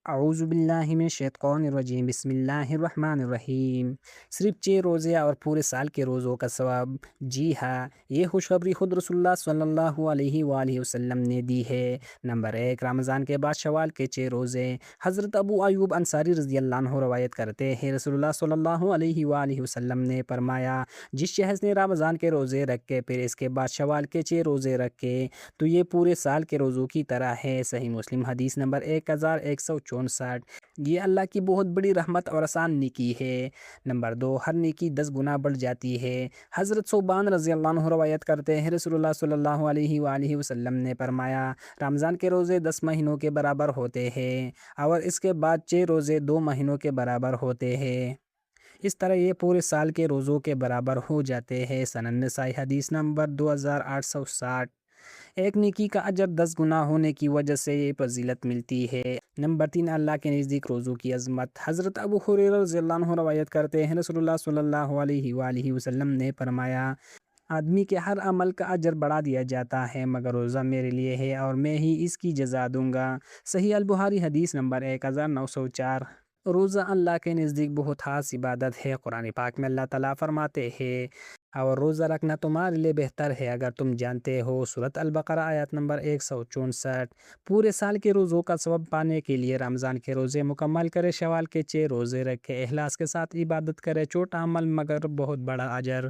اعوذ باللہ من الشیطان الرجیم، بسم اللہ الرحمن الرحیم۔ صرف 6 روزے اور پورے سال کے روزوں کا ثواب؟ جی ہاں، یہ خوشخبری خود رسول اللہ صلی اللہ علیہ وآلہ وسلم نے دی ہے۔ نمبر 1، رمضان کے بعد شوال کے 6 روزے۔ حضرت ابو ایوب انصاری رضی اللہ عنہ روایت کرتے ہیں، رسول اللہ صلی اللہ علیہ وآلہ وسلم نے فرمایا، جس شخص نے رمضان کے روزے رکھے پھر اس کے بعد شوال کے 6 روزے رکھے تو یہ پورے سال کے روزوں کی طرح ہے۔ صحیح مسلم حدیث نمبر 1164۔ یہ اللہ کی بہت بڑی رحمت اور آسان نیکی ہے۔ نمبر 2، ہر نیکی 10 گنا بڑھ جاتی ہے۔ حضرت ثوبان رضی اللہ عنہ روایت کرتے ہیں، رسول اللہ صلی اللہ علیہ وآلہ وسلم نے فرمایا، رمضان کے روزے 10 مہینوں کے برابر ہوتے ہیں اور اس کے بعد 6 روزے 2 مہینوں کے برابر ہوتے ہیں۔ اس طرح یہ پورے سال کے روزوں کے برابر ہو جاتے ہیں۔ سنن نسائی حدیث نمبر 2860۔ ایک نیکی کا اجر 10 گنا ہونے کی وجہ سے یہ فضیلت ملتی ہے۔ نمبر 3، اللہ کے نزدیک روزوں کی عظمت۔ حضرت ابو ہریرہ رضی اللہ عنہ روایت کرتے ہیں، رسول اللہ صلی اللہ علیہ وآلہ وسلم نے فرمایا، آدمی کے ہر عمل کا اجر بڑھا دیا جاتا ہے مگر روزہ میرے لیے ہے اور میں ہی اس کی جزا دوں گا۔ صحیح البخاری حدیث نمبر 1904۔ روزہ اللہ کے نزدیک بہت خاص عبادت ہے۔ قرآن پاک میں اللہ تعالیٰ فرماتے ہیں، اور روزہ رکھنا تمہارے لیے بہتر ہے اگر تم جانتے ہو۔ سورۃ البقرہ آیت نمبر 164۔ پورے سال کے روزوں کا ثواب پانے کے لیے رمضان کے روزے مکمل کرے، شوال کے 6 روزے رکھے، اخلاص کے ساتھ عبادت کرے، چھوٹا عمل مگر بہت بڑا اجر۔